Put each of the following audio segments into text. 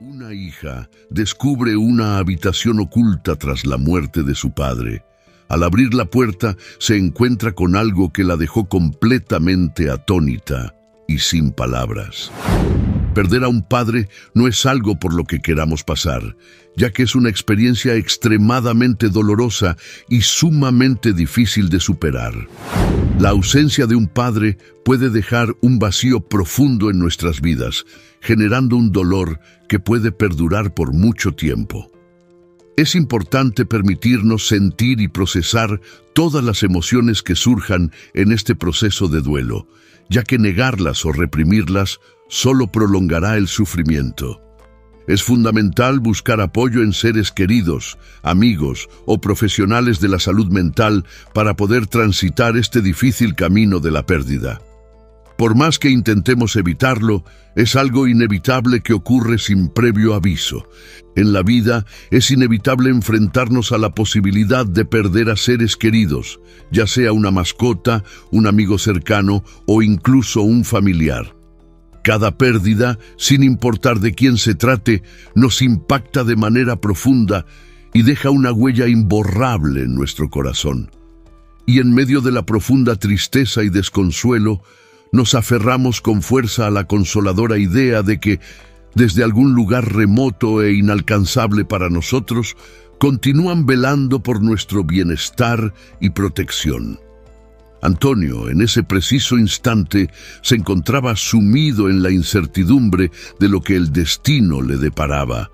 Una hija descubre una habitación oculta tras la muerte de su padre. Al abrir la puerta, se encuentra con algo que la dejó completamente atónita y sin palabras. Perder a un padre no es algo por lo que queramos pasar, ya que es una experiencia extremadamente dolorosa y sumamente difícil de superar. La ausencia de un padre puede dejar un vacío profundo en nuestras vidas, generando un dolor que puede perdurar por mucho tiempo. Es importante permitirnos sentir y procesar todas las emociones que surjan en este proceso de duelo, ya que negarlas o reprimirlas solo prolongará el sufrimiento. Es fundamental buscar apoyo en seres queridos, amigos o profesionales de la salud mental para poder transitar este difícil camino de la pérdida. Por más que intentemos evitarlo, es algo inevitable que ocurre sin previo aviso. En la vida es inevitable enfrentarnos a la posibilidad de perder a seres queridos, ya sea una mascota, un amigo cercano o incluso un familiar. Cada pérdida, sin importar de quién se trate, nos impacta de manera profunda y deja una huella imborrable en nuestro corazón. Y en medio de la profunda tristeza y desconsuelo, nos aferramos con fuerza a la consoladora idea de que, desde algún lugar remoto e inalcanzable para nosotros, continúan velando por nuestro bienestar y protección. Antonio, en ese preciso instante, se encontraba sumido en la incertidumbre de lo que el destino le deparaba.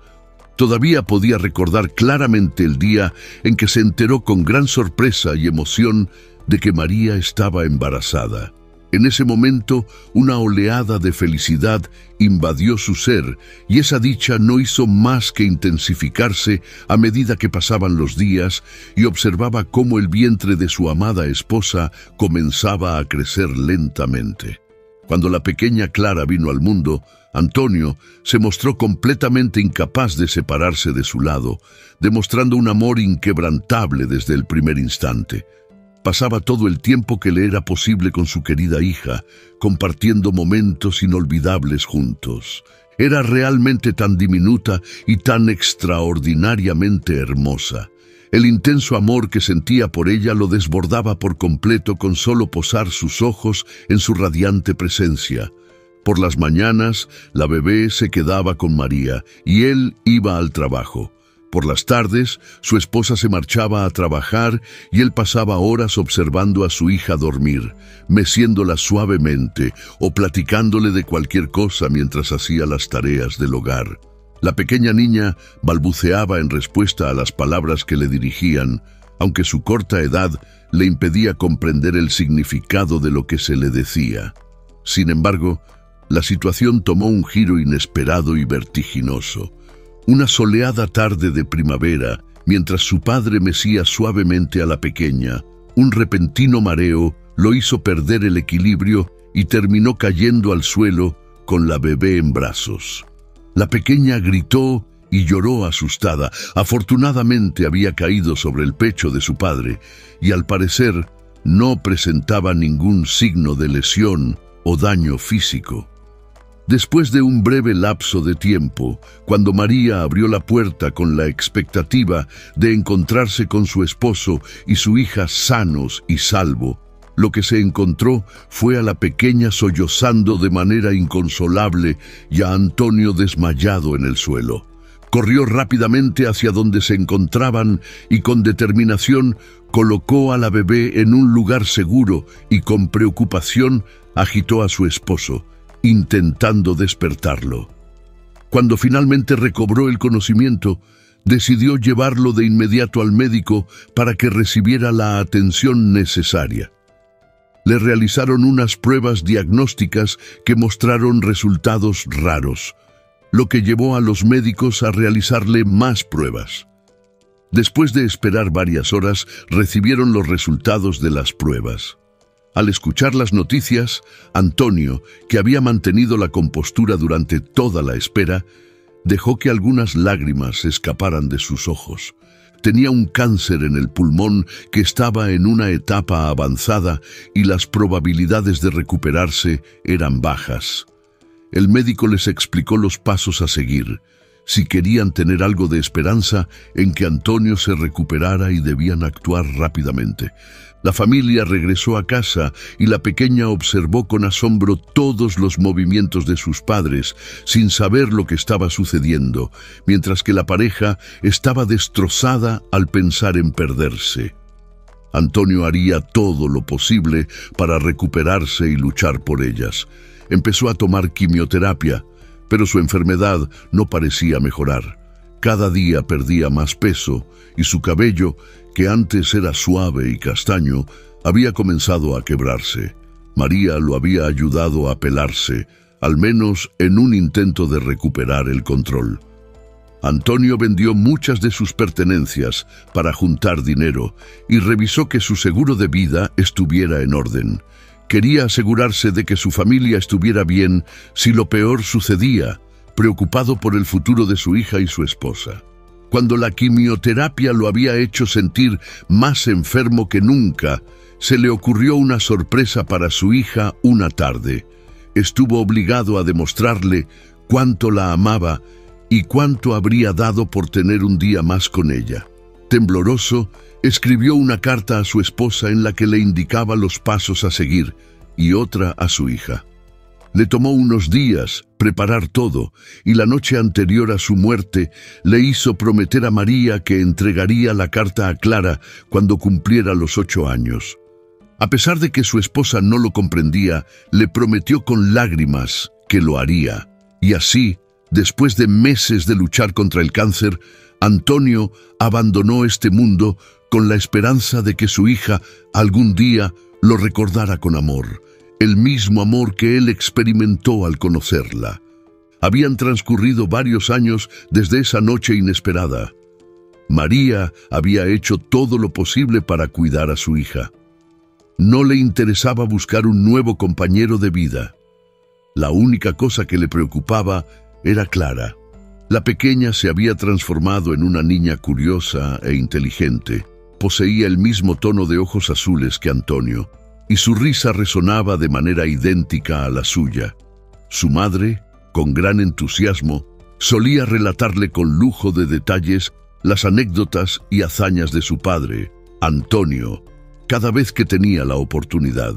Todavía podía recordar claramente el día en que se enteró con gran sorpresa y emoción de que María estaba embarazada. En ese momento, una oleada de felicidad invadió su ser, y esa dicha no hizo más que intensificarse a medida que pasaban los días y observaba cómo el vientre de su amada esposa comenzaba a crecer lentamente. Cuando la pequeña Clara vino al mundo, Antonio se mostró completamente incapaz de separarse de su lado, demostrando un amor inquebrantable desde el primer instante. Pasaba todo el tiempo que le era posible con su querida hija, compartiendo momentos inolvidables juntos. Era realmente tan diminuta y tan extraordinariamente hermosa. El intenso amor que sentía por ella lo desbordaba por completo con solo posar sus ojos en su radiante presencia. Por las mañanas, la bebé se quedaba con María y él iba al trabajo. Por las tardes, su esposa se marchaba a trabajar y él pasaba horas observando a su hija dormir, meciéndola suavemente o platicándole de cualquier cosa mientras hacía las tareas del hogar. La pequeña niña balbuceaba en respuesta a las palabras que le dirigían, aunque su corta edad le impedía comprender el significado de lo que se le decía. Sin embargo, la situación tomó un giro inesperado y vertiginoso. Una soleada tarde de primavera, mientras su padre mecía suavemente a la pequeña, un repentino mareo lo hizo perder el equilibrio y terminó cayendo al suelo con la bebé en brazos. La pequeña gritó y lloró asustada. Afortunadamente había caído sobre el pecho de su padre y al parecer no presentaba ningún signo de lesión o daño físico. Después de un breve lapso de tiempo, cuando María abrió la puerta con la expectativa de encontrarse con su esposo y su hija sanos y salvo, lo que se encontró fue a la pequeña sollozando de manera inconsolable y a Antonio desmayado en el suelo. Corrió rápidamente hacia donde se encontraban y con determinación colocó a la bebé en un lugar seguro y con preocupación agitó a su esposo, intentando despertarlo. Cuando finalmente recobró el conocimiento, decidió llevarlo de inmediato al médico para que recibiera la atención necesaria. Le realizaron unas pruebas diagnósticas que mostraron resultados raros, lo que llevó a los médicos a realizarle más pruebas. Después de esperar varias horas, recibieron los resultados de las pruebas. Al escuchar las noticias, Antonio, que había mantenido la compostura durante toda la espera, dejó que algunas lágrimas escaparan de sus ojos. Tenía un cáncer en el pulmón que estaba en una etapa avanzada y las probabilidades de recuperarse eran bajas. El médico les explicó los pasos a seguir. si querían tener algo de esperanza en que Antonio se recuperara y debían actuar rápidamente. La familia regresó a casa y la pequeña observó con asombro todos los movimientos de sus padres, sin saber lo que estaba sucediendo, mientras que la pareja estaba destrozada al pensar en perderse. Antonio haría todo lo posible para recuperarse y luchar por ellas. Empezó a tomar quimioterapia, pero su enfermedad no parecía mejorar. Cada día perdía más peso y su cabello, que antes era suave y castaño, había comenzado a quebrarse. María lo había ayudado a pelarse, al menos en un intento de recuperar el control. Antonio vendió muchas de sus pertenencias para juntar dinero y revisó que su seguro de vida estuviera en orden. Quería asegurarse de que su familia estuviera bien si lo peor sucedía, preocupado por el futuro de su hija y su esposa. Cuando la quimioterapia lo había hecho sentir más enfermo que nunca, se le ocurrió una sorpresa para su hija una tarde. Estuvo obligado a demostrarle cuánto la amaba y cuánto habría dado por tener un día más con ella. Tembloroso, escribió una carta a su esposa en la que le indicaba los pasos a seguir y otra a su hija. Le tomó unos días preparar todo y la noche anterior a su muerte le hizo prometer a María que entregaría la carta a Clara cuando cumpliera los 8 años. A pesar de que su esposa no lo comprendía, le prometió con lágrimas que lo haría. Y así, después de meses de luchar contra el cáncer, Antonio abandonó este mundo con la esperanza de que su hija algún día lo recordara con amor, el mismo amor que él experimentó al conocerla. Habían transcurrido varios años desde esa noche inesperada. María había hecho todo lo posible para cuidar a su hija. No le interesaba buscar un nuevo compañero de vida. La única cosa que le preocupaba era Clara. La pequeña se había transformado en una niña curiosa e inteligente. Poseía el mismo tono de ojos azules que Antonio, y su risa resonaba de manera idéntica a la suya. Su madre, con gran entusiasmo, solía relatarle con lujo de detalles las anécdotas y hazañas de su padre, Antonio, cada vez que tenía la oportunidad.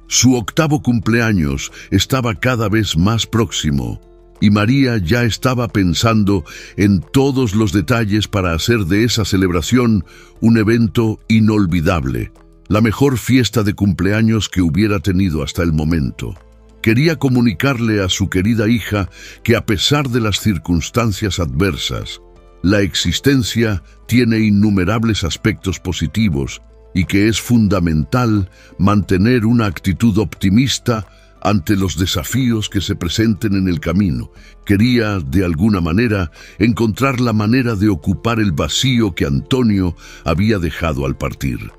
Su 8º cumpleaños estaba cada vez más próximo, y María ya estaba pensando en todos los detalles para hacer de esa celebración un evento inolvidable, la mejor fiesta de cumpleaños que hubiera tenido hasta el momento. Quería comunicarle a su querida hija que a pesar de las circunstancias adversas, la existencia tiene innumerables aspectos positivos y que es fundamental mantener una actitud optimista ante los desafíos que se presenten en el camino. Quería, de alguna manera, encontrar la manera de ocupar el vacío que Antonio había dejado al partir.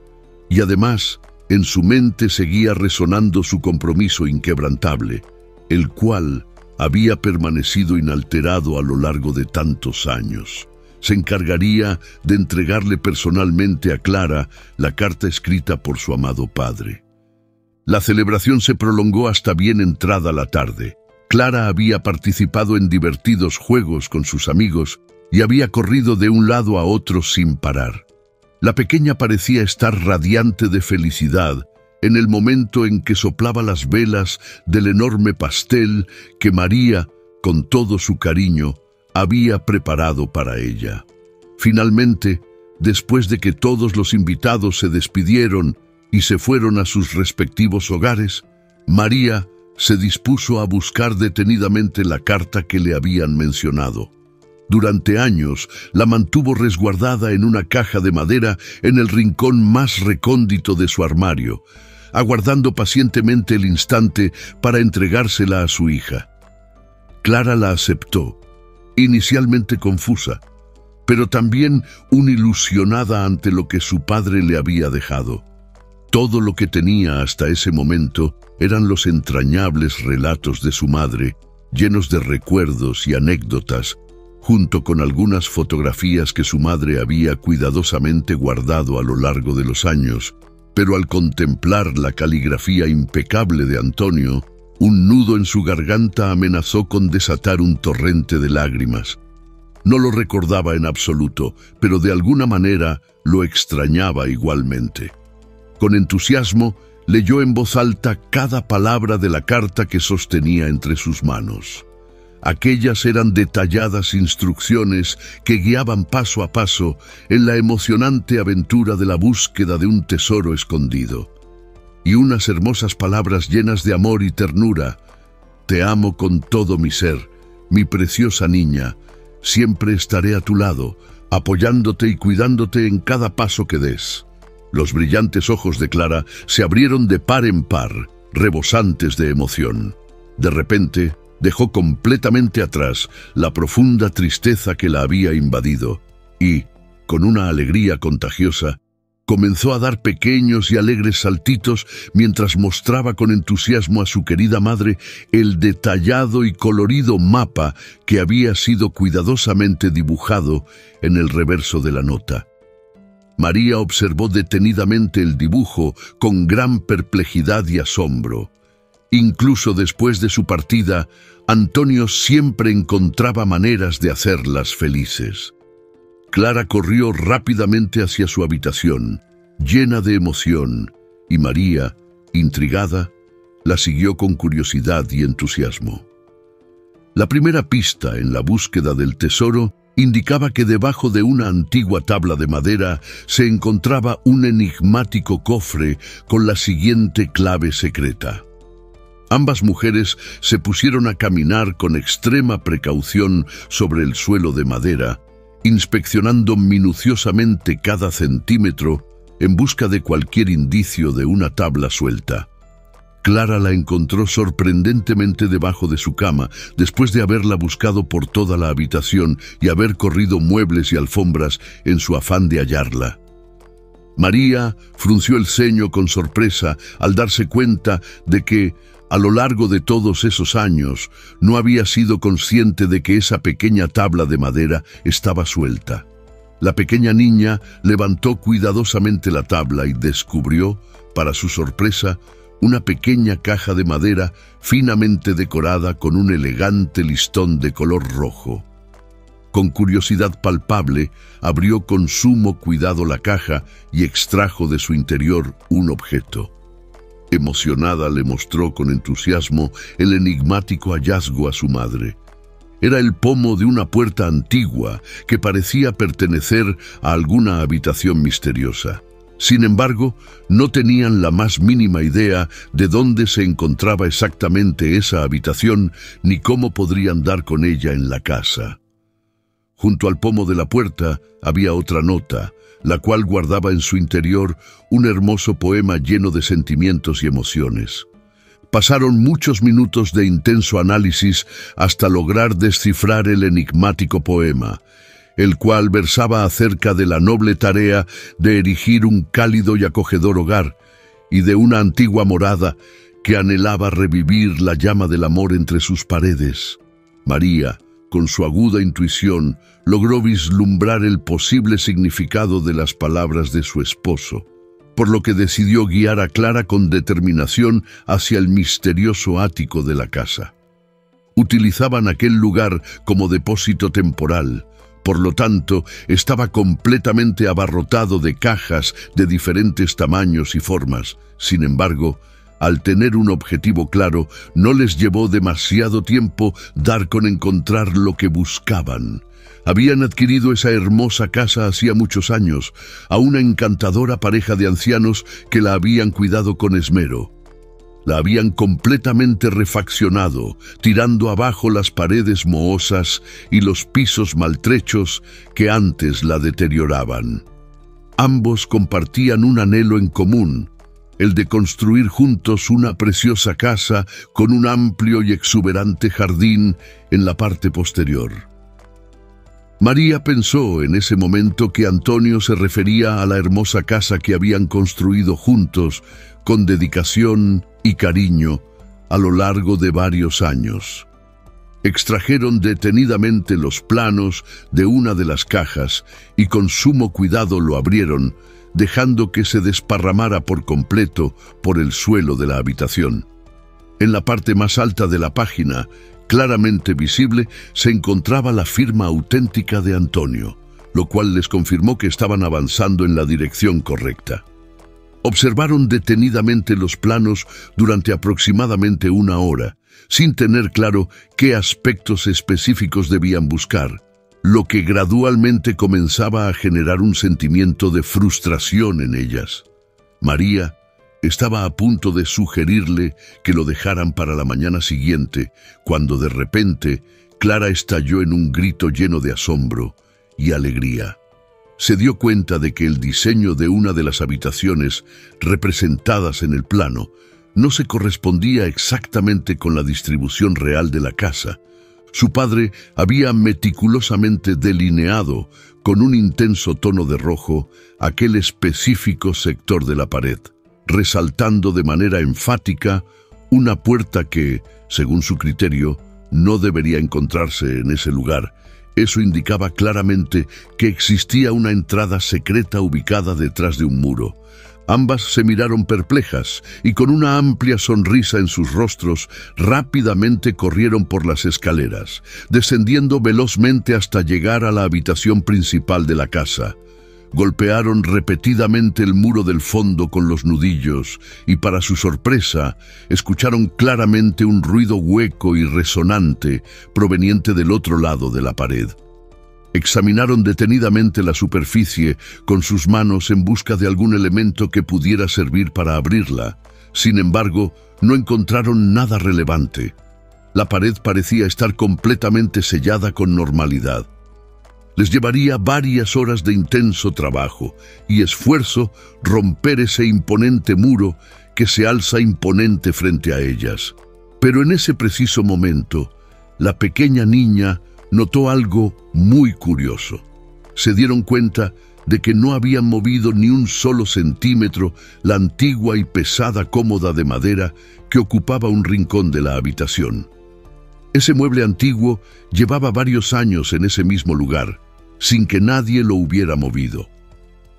Y además, en su mente seguía resonando su compromiso inquebrantable, el cual había permanecido inalterado a lo largo de tantos años. Se encargaría de entregarle personalmente a Clara la carta escrita por su amado padre. La celebración se prolongó hasta bien entrada la tarde. Clara había participado en divertidos juegos con sus amigos y había corrido de un lado a otro sin parar. La pequeña parecía estar radiante de felicidad en el momento en que soplaba las velas del enorme pastel que María, con todo su cariño, había preparado para ella. Finalmente, después de que todos los invitados se despidieron y se fueron a sus respectivos hogares, María se dispuso a buscar detenidamente la carta que le habían mencionado. Durante años la mantuvo resguardada en una caja de madera en el rincón más recóndito de su armario, aguardando pacientemente el instante para entregársela a su hija. Clara la aceptó, inicialmente confusa, pero también ilusionada ante lo que su padre le había dejado. Todo lo que tenía hasta ese momento eran los entrañables relatos de su madre, llenos de recuerdos y anécdotas, junto con algunas fotografías que su madre había cuidadosamente guardado a lo largo de los años. Pero al contemplar la caligrafía impecable de Antonio, un nudo en su garganta amenazó con desatar un torrente de lágrimas. No lo recordaba en absoluto, pero de alguna manera lo extrañaba igualmente. Con entusiasmo, leyó en voz alta cada palabra de la carta que sostenía entre sus manos. Aquellas eran detalladas instrucciones que guiaban paso a paso en la emocionante aventura de la búsqueda de un tesoro escondido. Y unas hermosas palabras llenas de amor y ternura. Te amo con todo mi ser, mi preciosa niña. Siempre estaré a tu lado, apoyándote y cuidándote en cada paso que des. Los brillantes ojos de Clara se abrieron de par en par, rebosantes de emoción. De repente, dejó completamente atrás la profunda tristeza que la había invadido y, con una alegría contagiosa, comenzó a dar pequeños y alegres saltitos mientras mostraba con entusiasmo a su querida madre el detallado y colorido mapa que había sido cuidadosamente dibujado en el reverso de la nota. María observó detenidamente el dibujo con gran perplejidad y asombro. Incluso después de su partida, Antonio siempre encontraba maneras de hacerlas felices. Clara corrió rápidamente hacia su habitación, llena de emoción, y María, intrigada, la siguió con curiosidad y entusiasmo. La primera pista en la búsqueda del tesoro indicaba que debajo de una antigua tabla de madera se encontraba un enigmático cofre con la siguiente clave secreta. Ambas mujeres se pusieron a caminar con extrema precaución sobre el suelo de madera, inspeccionando minuciosamente cada centímetro en busca de cualquier indicio de una tabla suelta. Clara la encontró sorprendentemente debajo de su cama, después de haberla buscado por toda la habitación y haber corrido muebles y alfombras en su afán de hallarla. María frunció el ceño con sorpresa al darse cuenta de que, a lo largo de todos esos años, no había sido consciente de que esa pequeña tabla de madera estaba suelta. La pequeña niña levantó cuidadosamente la tabla y descubrió, para su sorpresa, una pequeña caja de madera finamente decorada con un elegante listón de color rojo. Con curiosidad palpable, abrió con sumo cuidado la caja y extrajo de su interior un objeto. Emocionada le mostró con entusiasmo el enigmático hallazgo a su madre. Era el pomo de una puerta antigua que parecía pertenecer a alguna habitación misteriosa. Sin embargo, no tenían la más mínima idea de dónde se encontraba exactamente esa habitación ni cómo podrían dar con ella en la casa. Junto al pomo de la puerta había otra nota, la cual guardaba en su interior un hermoso poema lleno de sentimientos y emociones. Pasaron muchos minutos de intenso análisis hasta lograr descifrar el enigmático poema, el cual versaba acerca de la noble tarea de erigir un cálido y acogedor hogar y de una antigua morada que anhelaba revivir la llama del amor entre sus paredes. María, con su aguda intuición, logró vislumbrar el posible significado de las palabras de su esposo, por lo que decidió guiar a Clara con determinación hacia el misterioso ático de la casa. Utilizaban aquel lugar como depósito temporal, por lo tanto, estaba completamente abarrotado de cajas de diferentes tamaños y formas. Sin embargo, al tener un objetivo claro, no les llevó demasiado tiempo dar con encontrar lo que buscaban. Habían adquirido esa hermosa casa hacía muchos años, a una encantadora pareja de ancianos que la habían cuidado con esmero. La habían completamente refaccionado, tirando abajo las paredes mohosas y los pisos maltrechos que antes la deterioraban. Ambos compartían un anhelo en común, el de construir juntos una preciosa casa con un amplio y exuberante jardín en la parte posterior. María pensó en ese momento que Antonio se refería a la hermosa casa que habían construido juntos con dedicación y cariño a lo largo de varios años. Extrajeron detenidamente los planos de una de las cajas y con sumo cuidado lo abrieron, dejando que se desparramara por completo por el suelo de la habitación. En la parte más alta de la página, claramente visible, se encontraba la firma auténtica de Antonio, lo cual les confirmó que estaban avanzando en la dirección correcta. Observaron detenidamente los planos durante aproximadamente 1 hora, sin tener claro qué aspectos específicos debían buscar, lo que gradualmente comenzaba a generar un sentimiento de frustración en ellas. María estaba a punto de sugerirle que lo dejaran para la mañana siguiente, cuando de repente Clara estalló en un grito lleno de asombro y alegría. Se dio cuenta de que el diseño de una de las habitaciones representadas en el plano no se correspondía exactamente con la distribución real de la casa. Su padre había meticulosamente delineado con un intenso tono de rojo aquel específico sector de la pared, resaltando de manera enfática una puerta que, según su criterio, no debería encontrarse en ese lugar. Eso indicaba claramente que existía una entrada secreta ubicada detrás de un muro. Ambas se miraron perplejas y con una amplia sonrisa en sus rostros rápidamente corrieron por las escaleras, descendiendo velozmente hasta llegar a la habitación principal de la casa. Golpearon repetidamente el muro del fondo con los nudillos y, para su sorpresa, escucharon claramente un ruido hueco y resonante proveniente del otro lado de la pared. Examinaron detenidamente la superficie con sus manos en busca de algún elemento que pudiera servir para abrirla. Sin embargo, no encontraron nada relevante. La pared parecía estar completamente sellada con normalidad. Les llevaría varias horas de intenso trabajo y esfuerzo romper ese imponente muro que se alza imponente frente a ellas. Pero en ese preciso momento, la pequeña niña notó algo muy curioso. Se dieron cuenta de que no habían movido ni un solo centímetro la antigua y pesada cómoda de madera que ocupaba un rincón de la habitación. Ese mueble antiguo llevaba varios años en ese mismo lugar, sin que nadie lo hubiera movido.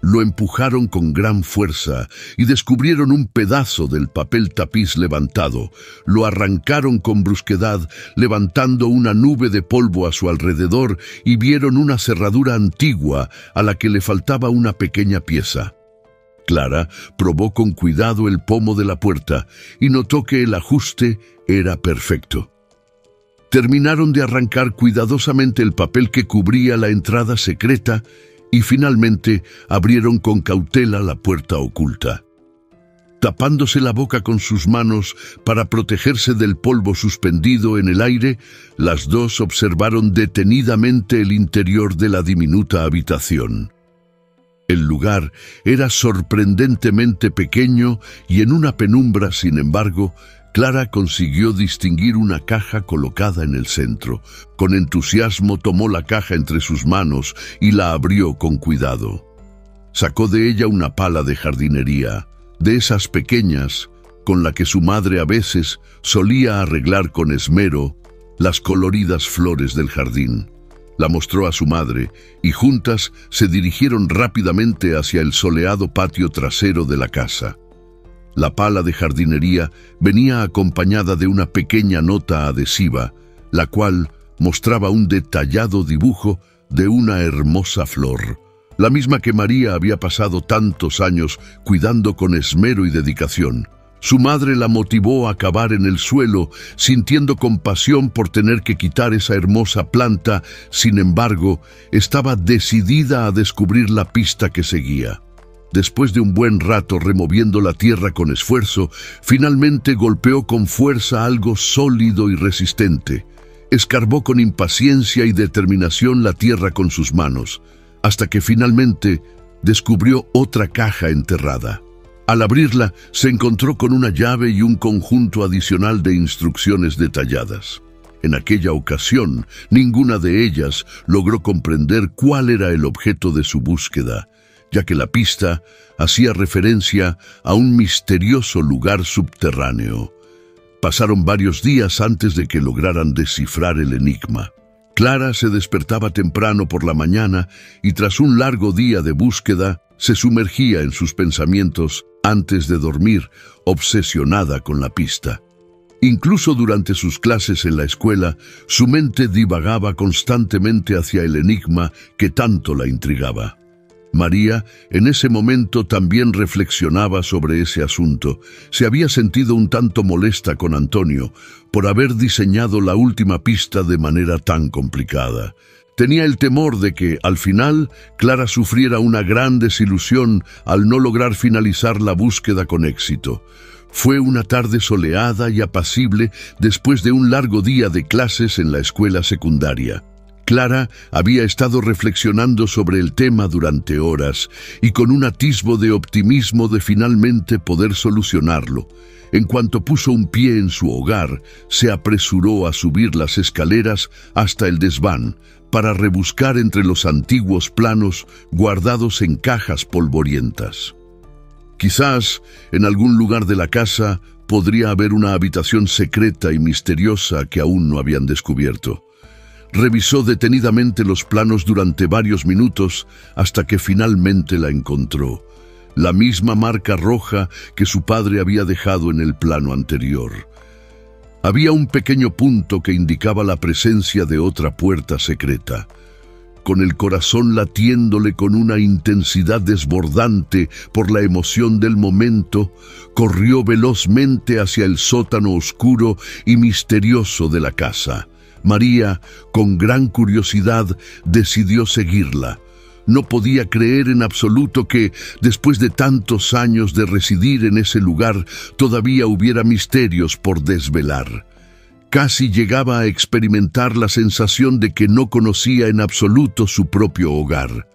Lo empujaron con gran fuerza y descubrieron un pedazo del papel tapiz levantado. Lo arrancaron con brusquedad, levantando una nube de polvo a su alrededor, y vieron una cerradura antigua a la que le faltaba una pequeña pieza. Clara probó con cuidado el pomo de la puerta y notó que el ajuste era perfecto. Terminaron de arrancar cuidadosamente el papel que cubría la entrada secreta y finalmente abrieron con cautela la puerta oculta. Tapándose la boca con sus manos para protegerse del polvo suspendido en el aire, las dos observaron detenidamente el interior de la diminuta habitación. El lugar era sorprendentemente pequeño y en una penumbra, sin embargo, Clara consiguió distinguir una caja colocada en el centro. Con entusiasmo tomó la caja entre sus manos y la abrió con cuidado. Sacó de ella una pala de jardinería, de esas pequeñas con la que su madre a veces solía arreglar con esmero las coloridas flores del jardín. La mostró a su madre y juntas se dirigieron rápidamente hacia el soleado patio trasero de la casa. La pala de jardinería venía acompañada de una pequeña nota adhesiva, la cual mostraba un detallado dibujo de una hermosa flor, la misma que María había pasado tantos años cuidando con esmero y dedicación. Su madre la motivó a cavar en el suelo, sintiendo compasión por tener que quitar esa hermosa planta. Sin embargo, estaba decidida a descubrir la pista que seguía. Después de un buen rato removiendo la tierra con esfuerzo, finalmente golpeó con fuerza algo sólido y resistente. Escarbó con impaciencia y determinación la tierra con sus manos, hasta que finalmente descubrió otra caja enterrada. Al abrirla, se encontró con una llave y un conjunto adicional de instrucciones detalladas. En aquella ocasión, ninguna de ellas logró comprender cuál era el objeto de su búsqueda, ya que la pista hacía referencia a un misterioso lugar subterráneo. Pasaron varios días antes de que lograran descifrar el enigma. Clara se despertaba temprano por la mañana y tras un largo día de búsqueda, se sumergía en sus pensamientos antes de dormir, obsesionada con la pista. Incluso durante sus clases en la escuela, su mente divagaba constantemente hacia el enigma que tanto la intrigaba. María, en ese momento, también reflexionaba sobre ese asunto. Se había sentido un tanto molesta con Antonio por haber diseñado la última pista de manera tan complicada. Tenía el temor de que, al final, Clara sufriera una gran desilusión al no lograr finalizar la búsqueda con éxito. Fue una tarde soleada y apacible después de un largo día de clases en la escuela secundaria. Clara había estado reflexionando sobre el tema durante horas y con un atisbo de optimismo de finalmente poder solucionarlo. En cuanto puso un pie en su hogar, se apresuró a subir las escaleras hasta el desván para rebuscar entre los antiguos planos guardados en cajas polvorientas. Quizás, en algún lugar de la casa, podría haber una habitación secreta y misteriosa que aún no habían descubierto. Revisó detenidamente los planos durante varios minutos hasta que finalmente la encontró. La misma marca roja que su padre había dejado en el plano anterior. Había un pequeño punto que indicaba la presencia de otra puerta secreta. Con el corazón latiéndole con una intensidad desbordante por la emoción del momento, corrió velozmente hacia el sótano oscuro y misterioso de la casa. María, con gran curiosidad, decidió seguirla. No podía creer en absoluto que, después de tantos años de residir en ese lugar, todavía hubiera misterios por desvelar. Casi llegaba a experimentar la sensación de que no conocía en absoluto su propio hogar.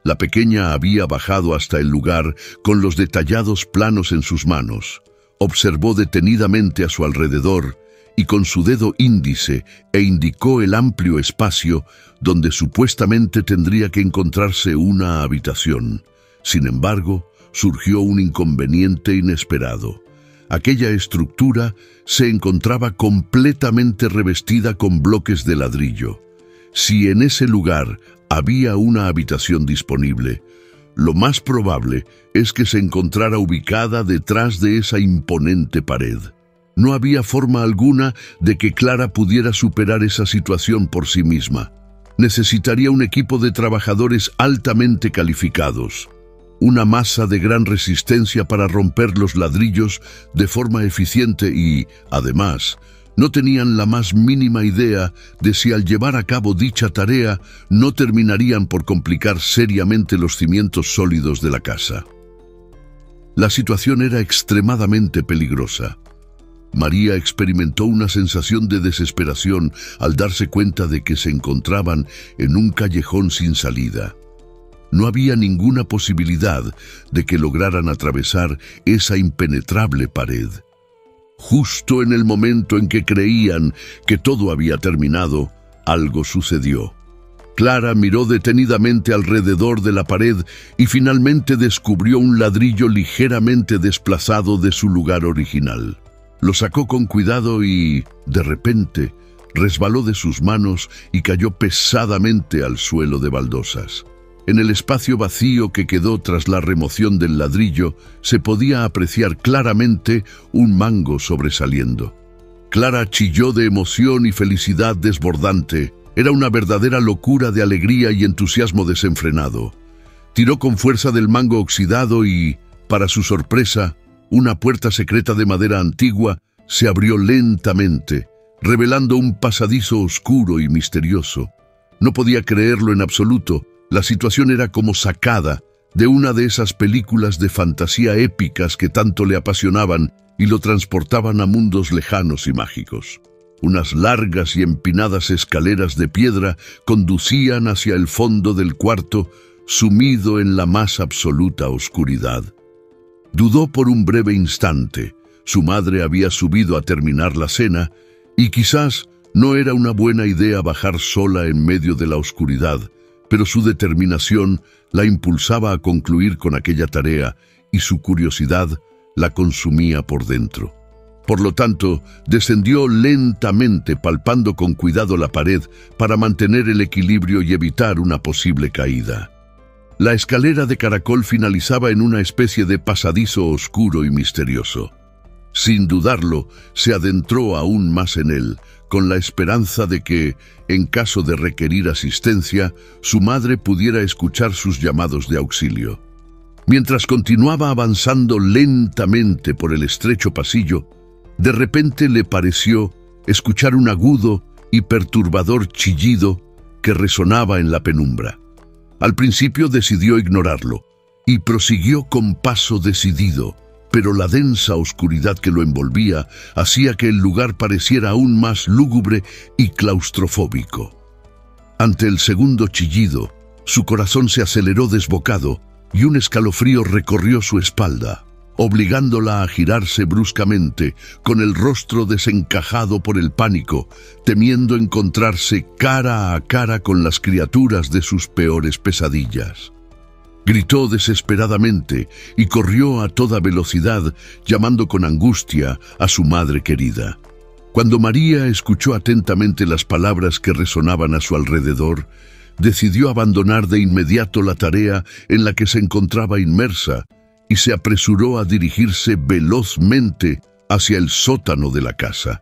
La pequeña había bajado hasta el lugar con los detallados planos en sus manos. Observó detenidamente a su alrededor y con su dedo índice indicó el amplio espacio donde supuestamente tendría que encontrarse una habitación. Sin embargo, surgió un inconveniente inesperado. Aquella estructura se encontraba completamente revestida con bloques de ladrillo. Si en ese lugar había una habitación disponible, lo más probable es que se encontrara ubicada detrás de esa imponente pared. No había forma alguna de que Clara pudiera superar esa situación por sí misma. Necesitaría un equipo de trabajadores altamente calificados, una masa de gran resistencia para romper los ladrillos de forma eficiente y, además, no tenían la más mínima idea de si al llevar a cabo dicha tarea no terminarían por complicar seriamente los cimientos sólidos de la casa. La situación era extremadamente peligrosa. María experimentó una sensación de desesperación al darse cuenta de que se encontraban en un callejón sin salida. No había ninguna posibilidad de que lograran atravesar esa impenetrable pared. Justo en el momento en que creían que todo había terminado, algo sucedió. Clara miró detenidamente alrededor de la pared y finalmente descubrió un ladrillo ligeramente desplazado de su lugar original. Lo sacó con cuidado y, de repente, resbaló de sus manos y cayó pesadamente al suelo de baldosas. En el espacio vacío que quedó tras la remoción del ladrillo, se podía apreciar claramente un mango sobresaliendo. Clara chilló de emoción y felicidad desbordante. Era una verdadera locura de alegría y entusiasmo desenfrenado. Tiró con fuerza del mango oxidado y, para su sorpresa, una puerta secreta de madera antigua se abrió lentamente, revelando un pasadizo oscuro y misterioso. No podía creerlo en absoluto. La situación era como sacada de una de esas películas de fantasía épicas que tanto le apasionaban y lo transportaban a mundos lejanos y mágicos. Unas largas y empinadas escaleras de piedra conducían hacia el fondo del cuarto, sumido en la más absoluta oscuridad. Dudó por un breve instante. Su madre había subido a terminar la cena y quizás no era una buena idea bajar sola en medio de la oscuridad, pero su determinación la impulsaba a concluir con aquella tarea y su curiosidad la consumía por dentro. Por lo tanto, descendió lentamente palpando con cuidado la pared para mantener el equilibrio y evitar una posible caída. La escalera de caracol finalizaba en una especie de pasadizo oscuro y misterioso. Sin dudarlo, se adentró aún más en él, con la esperanza de que, en caso de requerir asistencia, su madre pudiera escuchar sus llamados de auxilio. Mientras continuaba avanzando lentamente por el estrecho pasillo, de repente le pareció escuchar un agudo y perturbador chillido que resonaba en la penumbra. Al principio decidió ignorarlo y prosiguió con paso decidido, pero la densa oscuridad que lo envolvía hacía que el lugar pareciera aún más lúgubre y claustrofóbico. Ante el segundo chillido, su corazón se aceleró desbocado y un escalofrío recorrió su espalda, obligándola a girarse bruscamente, con el rostro desencajado por el pánico, temiendo encontrarse cara a cara con las criaturas de sus peores pesadillas. Gritó desesperadamente y corrió a toda velocidad, llamando con angustia a su madre querida. Cuando María escuchó atentamente las palabras que resonaban a su alrededor, decidió abandonar de inmediato la tarea en la que se encontraba inmersa y se apresuró a dirigirse velozmente hacia el sótano de la casa.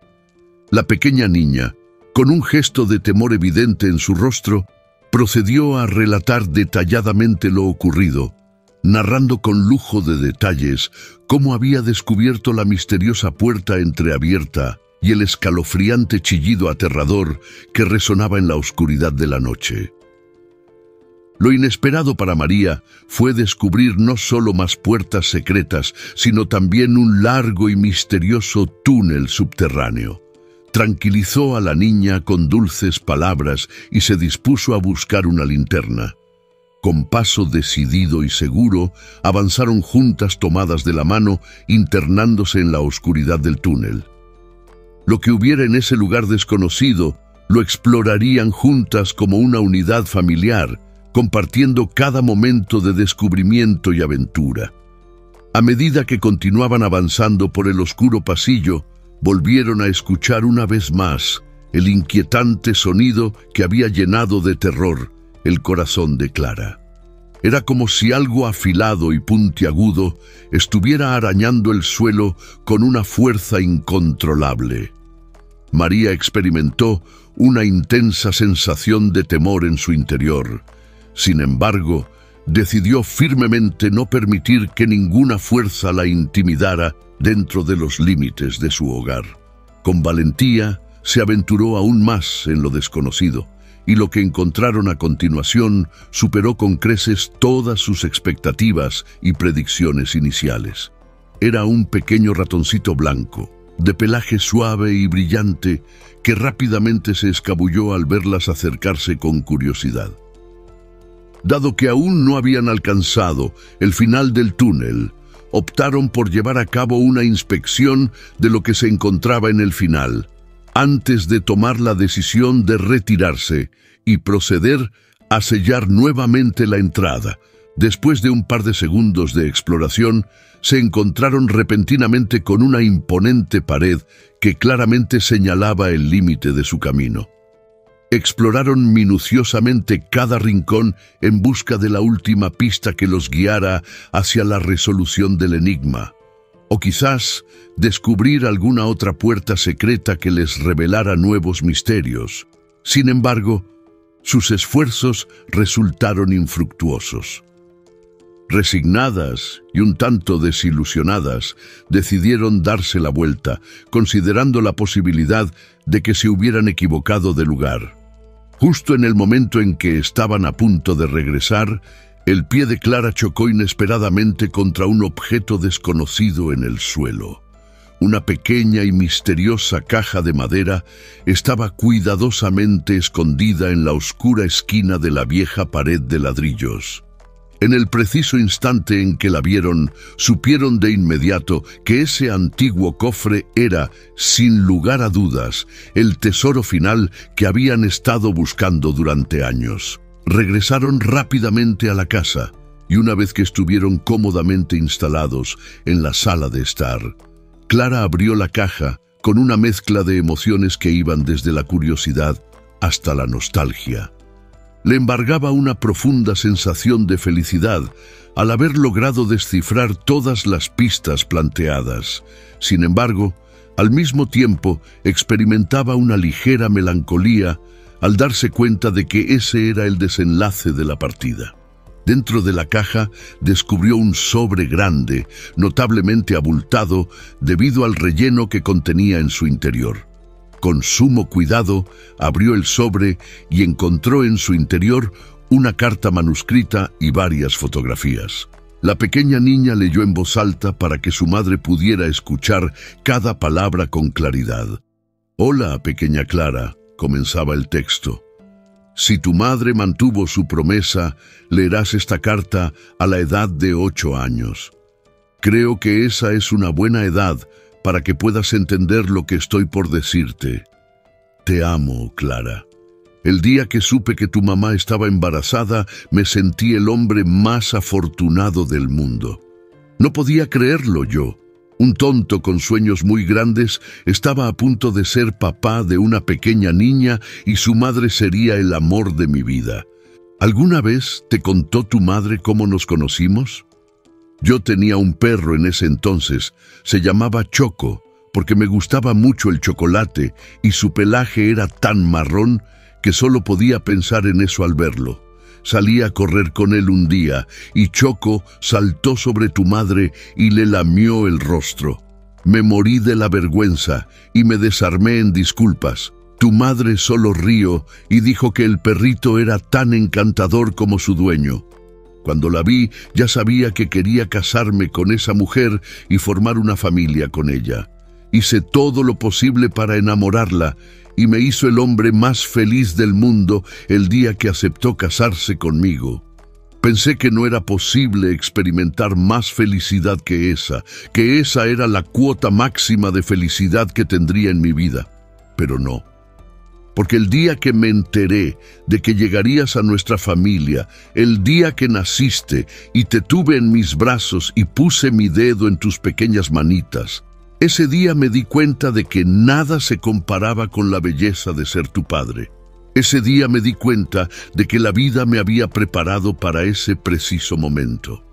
La pequeña niña, con un gesto de temor evidente en su rostro, procedió a relatar detalladamente lo ocurrido, narrando con lujo de detalles cómo había descubierto la misteriosa puerta entreabierta y el escalofriante chillido aterrador que resonaba en la oscuridad de la noche. Lo inesperado para María fue descubrir no solo más puertas secretas, sino también un largo y misterioso túnel subterráneo. Tranquilizó a la niña con dulces palabras y se dispuso a buscar una linterna. Con paso decidido y seguro, avanzaron juntas tomadas de la mano, internándose en la oscuridad del túnel. Lo que hubiera en ese lugar desconocido, lo explorarían juntas como una unidad familiar, compartiendo cada momento de descubrimiento y aventura. A medida que continuaban avanzando por el oscuro pasillo, volvieron a escuchar una vez más el inquietante sonido que había llenado de terror el corazón de Clara. Era como si algo afilado y puntiagudo estuviera arañando el suelo con una fuerza incontrolable. María experimentó una intensa sensación de temor en su interior. Sin embargo, decidió firmemente no permitir que ninguna fuerza la intimidara dentro de los límites de su hogar. Con valentía, se aventuró aún más en lo desconocido, y lo que encontraron a continuación superó con creces todas sus expectativas y predicciones iniciales. Era un pequeño ratoncito blanco, de pelaje suave y brillante, que rápidamente se escabulló al verlas acercarse con curiosidad. Dado que aún no habían alcanzado el final del túnel, optaron por llevar a cabo una inspección de lo que se encontraba en el final, antes de tomar la decisión de retirarse y proceder a sellar nuevamente la entrada. Después de un par de segundos de exploración, se encontraron repentinamente con una imponente pared que claramente señalaba el límite de su camino. Exploraron minuciosamente cada rincón en busca de la última pista que los guiara hacia la resolución del enigma, o quizás descubrir alguna otra puerta secreta que les revelara nuevos misterios. Sin embargo, sus esfuerzos resultaron infructuosos. Resignadas y un tanto desilusionadas, decidieron darse la vuelta, considerando la posibilidad de que se hubieran equivocado de lugar. Justo en el momento en que estaban a punto de regresar, el pie de Clara chocó inesperadamente contra un objeto desconocido en el suelo. Una pequeña y misteriosa caja de madera estaba cuidadosamente escondida en la oscura esquina de la vieja pared de ladrillos. En el preciso instante en que la vieron, supieron de inmediato que ese antiguo cofre era, sin lugar a dudas, el tesoro final que habían estado buscando durante años. Regresaron rápidamente a la casa, y una vez que estuvieron cómodamente instalados en la sala de estar, Clara abrió la caja con una mezcla de emociones que iban desde la curiosidad hasta la nostalgia. Le embargaba una profunda sensación de felicidad al haber logrado descifrar todas las pistas planteadas. Sin embargo, al mismo tiempo experimentaba una ligera melancolía al darse cuenta de que ese era el desenlace de la partida. Dentro de la caja descubrió un sobre grande, notablemente abultado debido al relleno que contenía en su interior. Con sumo cuidado, abrió el sobre y encontró en su interior una carta manuscrita y varias fotografías. La pequeña niña leyó en voz alta para que su madre pudiera escuchar cada palabra con claridad. «Hola, pequeña Clara», comenzaba el texto. «Si tu madre mantuvo su promesa, leerás esta carta a la edad de 8 años. Creo que esa es una buena edad para que puedas entender lo que estoy por decirte. Te amo, Clara. El día que supe que tu mamá estaba embarazada, me sentí el hombre más afortunado del mundo. No podía creerlo yo. Un tonto con sueños muy grandes estaba a punto de ser papá de una pequeña niña y su madre sería el amor de mi vida. ¿Alguna vez te contó tu madre cómo nos conocimos? Yo tenía un perro en ese entonces, se llamaba Choco, porque me gustaba mucho el chocolate y su pelaje era tan marrón que solo podía pensar en eso al verlo. Salí a correr con él un día y Choco saltó sobre tu madre y le lamió el rostro. Me morí de la vergüenza y me desarmé en disculpas. Tu madre solo rió y dijo que el perrito era tan encantador como su dueño. Cuando la vi, ya sabía que quería casarme con esa mujer y formar una familia con ella. Hice todo lo posible para enamorarla y me hizo el hombre más feliz del mundo el día que aceptó casarse conmigo. Pensé que no era posible experimentar más felicidad que esa era la cuota máxima de felicidad que tendría en mi vida. Pero no. Porque el día que me enteré de que llegarías a nuestra familia, el día que naciste y te tuve en mis brazos y puse mi dedo en tus pequeñas manitas, ese día me di cuenta de que nada se comparaba con la belleza de ser tu padre. Ese día me di cuenta de que la vida me había preparado para ese preciso momento.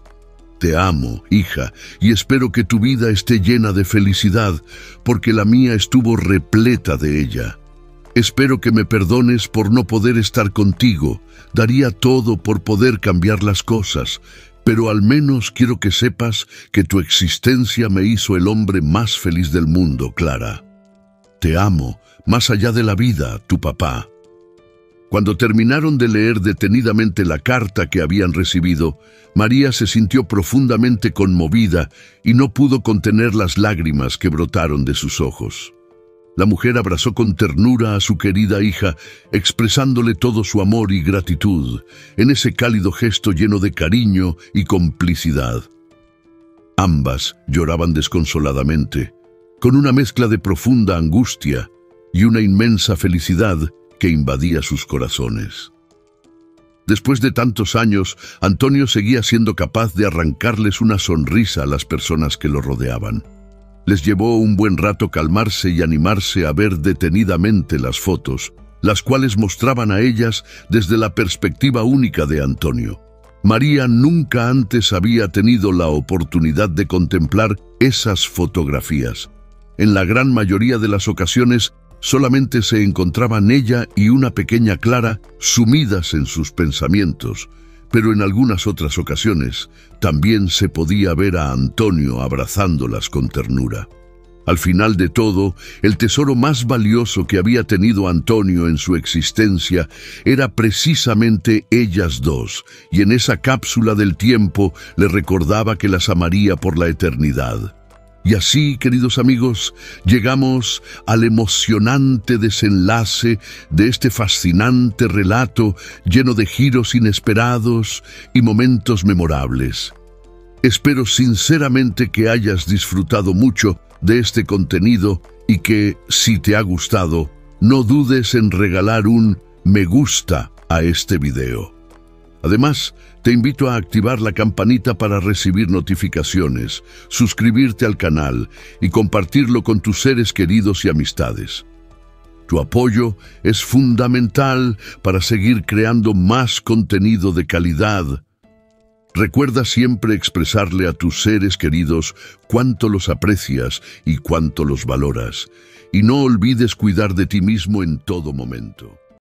Te amo, hija, y espero que tu vida esté llena de felicidad, porque la mía estuvo repleta de ella. Espero que me perdones por no poder estar contigo. Daría todo por poder cambiar las cosas, pero al menos quiero que sepas que tu existencia me hizo el hombre más feliz del mundo, Clara. Te amo, más allá de la vida, tu papá». Cuando terminaron de leer detenidamente la carta que habían recibido, María se sintió profundamente conmovida y no pudo contener las lágrimas que brotaron de sus ojos. La mujer abrazó con ternura a su querida hija, expresándole todo su amor y gratitud, en ese cálido gesto lleno de cariño y complicidad. Ambas lloraban desconsoladamente, con una mezcla de profunda angustia y una inmensa felicidad que invadía sus corazones. Después de tantos años, Antonio seguía siendo capaz de arrancarles una sonrisa a las personas que lo rodeaban. Les llevó un buen rato calmarse y animarse a ver detenidamente las fotos, las cuales mostraban a ellas desde la perspectiva única de Antonio. María nunca antes había tenido la oportunidad de contemplar esas fotografías. En la gran mayoría de las ocasiones, solamente se encontraban ella y una pequeña Clara sumidas en sus pensamientos, pero en algunas otras ocasiones también se podía ver a Antonio abrazándolas con ternura. Al final de todo, el tesoro más valioso que había tenido Antonio en su existencia era precisamente ellas dos, y en esa cápsula del tiempo le recordaba que las amaría por la eternidad. Y así, queridos amigos, llegamos al emocionante desenlace de este fascinante relato lleno de giros inesperados y momentos memorables. Espero sinceramente que hayas disfrutado mucho de este contenido y que, si te ha gustado, no dudes en regalar un me gusta a este video. Además, te invito a activar la campanita para recibir notificaciones, suscribirte al canal y compartirlo con tus seres queridos y amistades. Tu apoyo es fundamental para seguir creando más contenido de calidad. Recuerda siempre expresarle a tus seres queridos cuánto los aprecias y cuánto los valoras. Y no olvides cuidar de ti mismo en todo momento.